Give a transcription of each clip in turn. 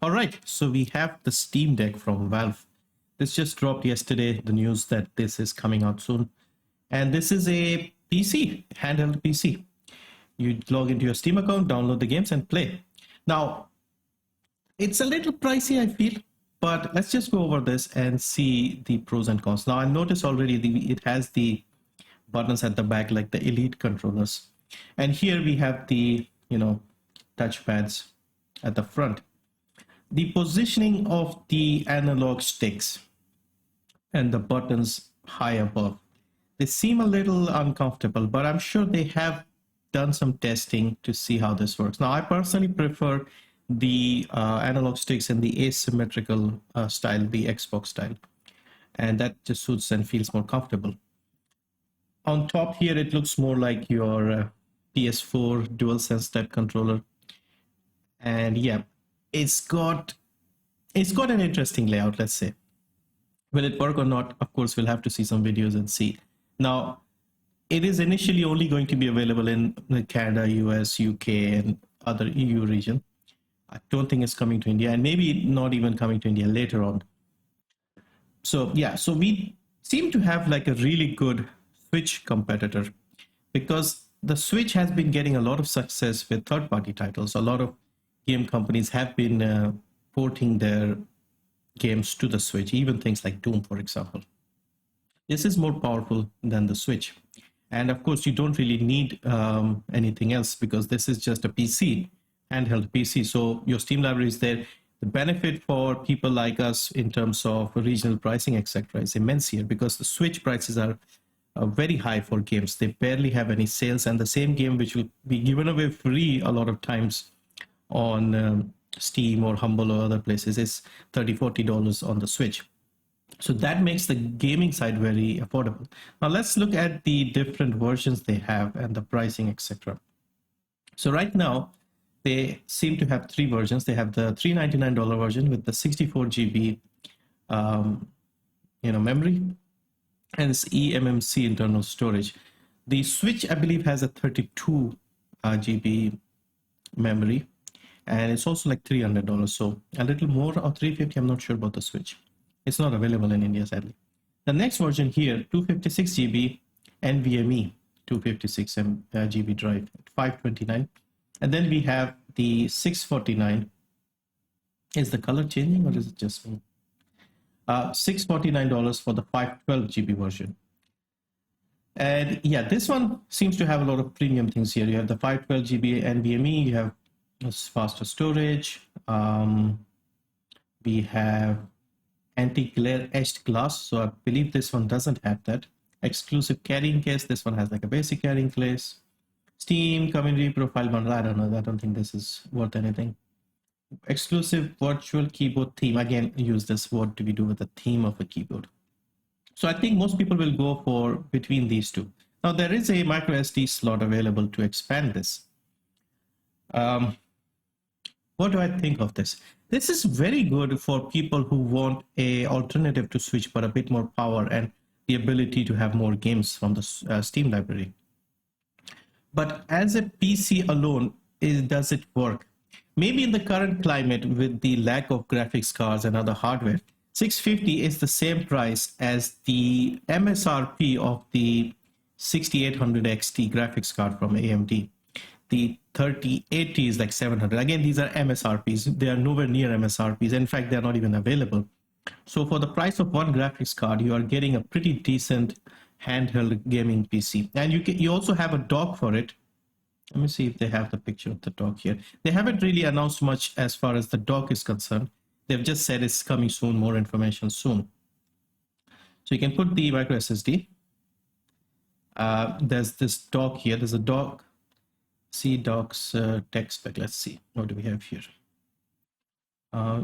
All right, so we have the Steam Deck from Valve. This just dropped yesterday, the news that this is coming out soon. And this is a PC, handheld PC. You log into your Steam account, download the games and play. Now, it's a little pricey, I feel, but let's just go over this and see the pros and cons. Now, I noticed already it has the buttons at the back like the Elite controllers. And here we have the, touchpads at the front. The positioning of the analog sticks and the buttons high above, they seem a little uncomfortable, but I'm sure they have done some testing to see how this works. Now, I personally prefer the analog sticks in the asymmetrical style, the Xbox style, and that just suits and feels more comfortable. On top here, it looks more like your PS4 DualSense type controller, and yeah, it's got an interesting layout, let's say. Will it work or not? Of course, we'll have to see some videos and see. Now, it is initially only going to be available in Canada, US, UK, and other EU region. I don't think it's coming to India, and maybe not even coming to India later on. So yeah, so we seem to have like a really good Switch competitor, because the Switch has been getting a lot of success with third-party titles. A lot of game companies have been porting their games to the Switch, even things like Doom, for example. This is more powerful than the Switch. And of course, you don't really need anything else, because this is just a PC, handheld PC. So your Steam library is there. The benefit for people like us in terms of regional pricing, etc., is immense here, because the Switch prices are very high for games. They barely have any sales, and the same game which will be given away free a lot of times on Steam or Humble or other places is $30-40 on the Switch. So that makes the gaming side very affordable. Now let's look at the different versions they have and the pricing, etc. So right now they seem to have three versions. They have the $399 version with the 64 GB memory, and it's eMMC internal storage. The Switch, I believe, has a 32 GB memory, and it's also like $300, so a little more, or $350. I'm not sure about the Switch. It's not available in India, sadly. The next version here, 256 GB NVMe 256 GB drive at $529, and then we have the 649. Is the color changing, or is it just me? $649 for the 512 GB version. And yeah, this one seems to have a lot of premium things here. You have the 512 GB NVMe, you have faster storage, we have anti-glare etched glass, so I believe this one doesn't have that. Exclusive carrying case, this one has like a basic carrying case. Steam community profile bundle, I don't know, I don't think this is worth anything. Exclusive virtual keyboard theme, again, use this, what do we do with the theme of a keyboard? So I think most people will go for between these two. Now there is a micro SD slot available to expand this. What do I think of this? This is very good for people who want a alternative to Switch, but a bit more power and the ability to have more games from the Steam library. But as a PC alone, does it work? Maybe in the current climate with the lack of graphics cards and other hardware, $650 is the same price as the MSRP of the 6800 XT graphics card from AMD. The 3080 is like $700. Again, these are MSRPs. They are nowhere near MSRPs. In fact, they're not even available. So for the price of one graphics card, you are getting a pretty decent handheld gaming PC. And you also have a dock for it. Let me see if they have the picture of the dock here. They haven't really announced much as far as the dock is concerned. They've just said it's coming soon, more information soon. So you can put the micro SSD. There's this dock here. There's a dock. See docs tech spec. Let's see. What do we have here?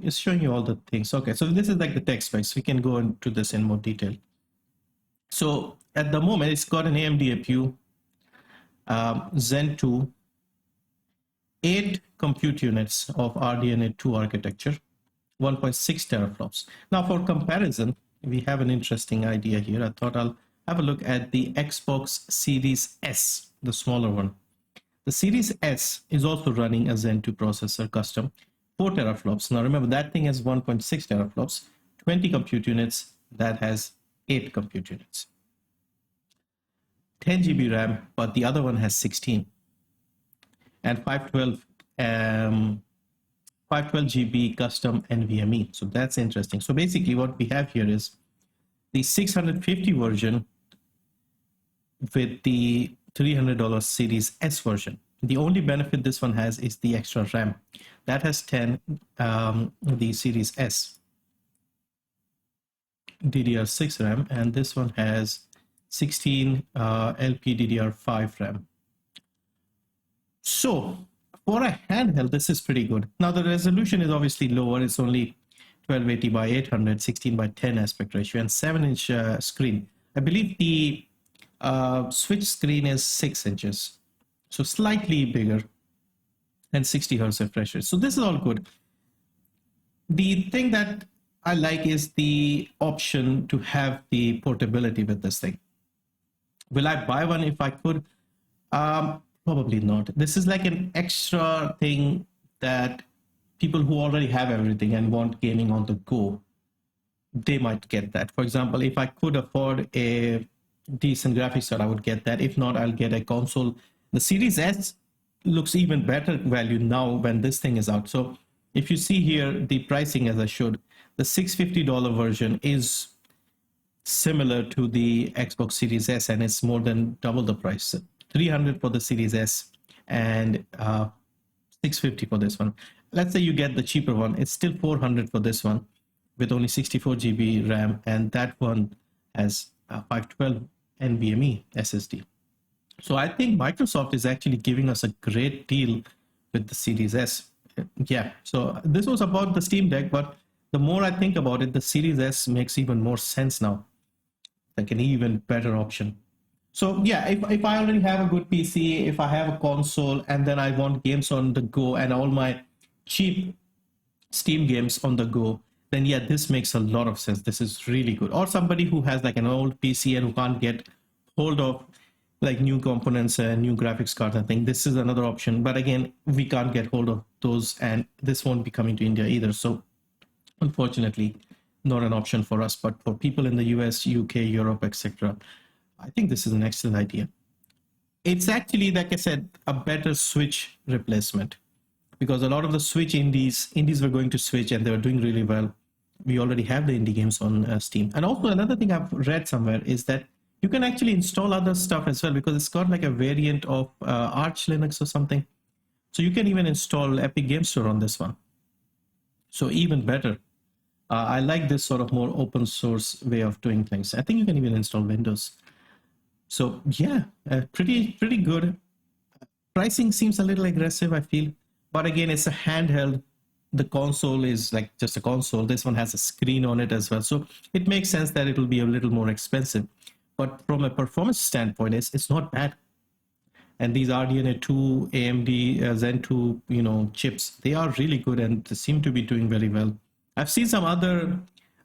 It's showing you all the things. Okay, so this is like the tech specs. We can go into this in more detail. So at the moment, it's got an AMD APU, Zen 2, 8 compute units of RDNA 2 architecture, 1.6 teraflops. Now for comparison, we have an interesting idea here. I thought I'll have a look at the Xbox Series S, the smaller one. The Series S is also running a Zen 2 processor custom, 4 teraflops. Now remember, that thing has 1.6 teraflops, 20 compute units, that has 8 compute units. 10 GB RAM, but the other one has 16. And 512 GB custom NVMe. So that's interesting. So basically what we have here is the 650 version with the $300 Series S version. The only benefit this one has is the extra RAM. That has 10, the Series S DDR6 RAM, and this one has 16 LPDDR5 RAM. So for a handheld, this is pretty good. Now the resolution is obviously lower. It's only 1280 by 800, 16 by 10 aspect ratio, and 7-inch screen. I believe the switch screen is 6 inches, so slightly bigger, and 60 hertz refresh rate. So this is all good. The thing that I like is the option to have the portability with this thing. Will I buy one if I could? Probably not. This is like an extra thing that people who already have everything and want gaming on the go, they might get that. For example, if I could afford a decent graphics card, I would get that. If not, I'll get a console. The Series S looks even better value now when this thing is out. So if you see here the pricing, as I showed, the $650 version is similar to the Xbox Series S, and it's more than double the price. $300 for the Series S and $650 for this one. Let's say you get the cheaper one, it's still $400 for this one with only 64 GB RAM, and that one has 512 NVMe SSD. So I think Microsoft is actually giving us a great deal with the Series S. Yeah, so this was about the Steam Deck, but the more I think about it, the Series S makes even more sense now, like an even better option. So yeah, if I already have a good PC, if I have a console, and then I want games on the go and all my cheap Steam games on the go, then yeah, this makes a lot of sense. This is really good. Or somebody who has like an old PC and who can't get hold of like new components and new graphics cards, I think this is another option. But again, we can't get hold of those, and this won't be coming to India either. So unfortunately, not an option for us. But for people in the US, UK, Europe, etc., I think this is an excellent idea. It's actually, like I said, a better Switch replacement, because a lot of the Switch indies were going to Switch and they were doing really well. We already have the indie games on Steam. And also another thing I've read somewhere is that you can actually install other stuff as well, because it's got like a variant of Arch Linux or something. So you can even install Epic Game Store on this one. So even better. I like this sort of more open source way of doing things. I think you can even install Windows. So yeah, pretty good. Pricing seems a little aggressive, I feel. But again, it's a handheld. The console is like just a console. This one has a screen on it as well. So it makes sense that it will be a little more expensive. But from a performance standpoint, it's not bad. And these RDNA 2, AMD Zen 2, chips, they are really good and they seem to be doing very well. I've seen some other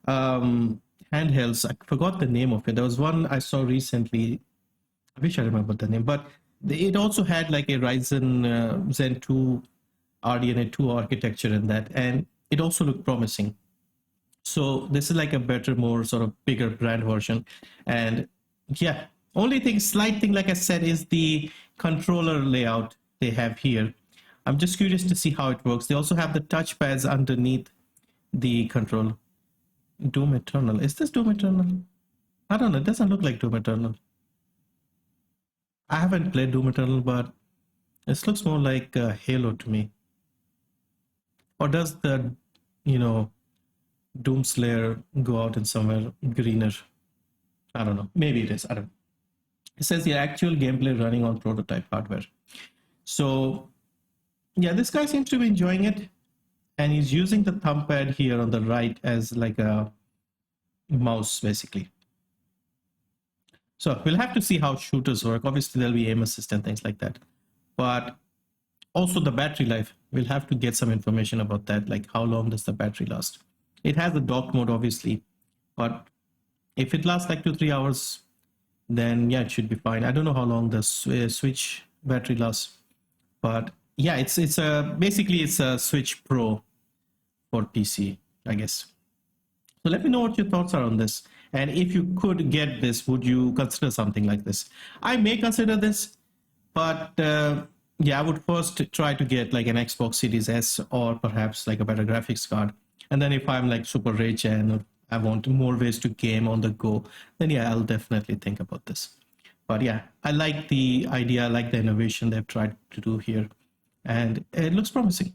handhelds. I forgot the name of it. There was one I saw recently. I wish I remembered the name, but it also had like a Ryzen Zen 2 RDNA 2 architecture in that, and it also looked promising. So this is like a better, more sort of bigger brand version. And yeah, slight thing, like I said, is the controller layout they have here. I'm just curious to see how it works. They also have the touchpads underneath the control. Doom Eternal. Is this Doom Eternal? I don't know. It doesn't look like Doom Eternal. I haven't played Doom Eternal, but this looks more like Halo to me. Or does the, Doomslayer go out in somewhere greener? I don't know. Maybe it is. I don't know. It says the actual gameplay running on prototype hardware. So yeah, this guy seems to be enjoying it. And he's using the thumb pad here on the right as like a mouse, basically. So we'll have to see how shooters work. Obviously, there'll be aim assist and things like that. But also the battery life, we'll have to get some information about that, like how long does the battery last. It has the dock mode, obviously, but if it lasts like 2-3 hours, then yeah, it should be fine. I don't know how long the Switch battery lasts, but yeah, it's basically it's a Switch Pro for PC, I guess. So let me know what your thoughts are on this. And if you could get this, would you consider something like this? I may consider this, but yeah, I would first try to get like an Xbox Series S or perhaps like a better graphics card. And then if I'm like super rich and I want more ways to game on the go, then yeah, I'll definitely think about this. But yeah, I like the idea, I like the innovation they've tried to do here, and it looks promising.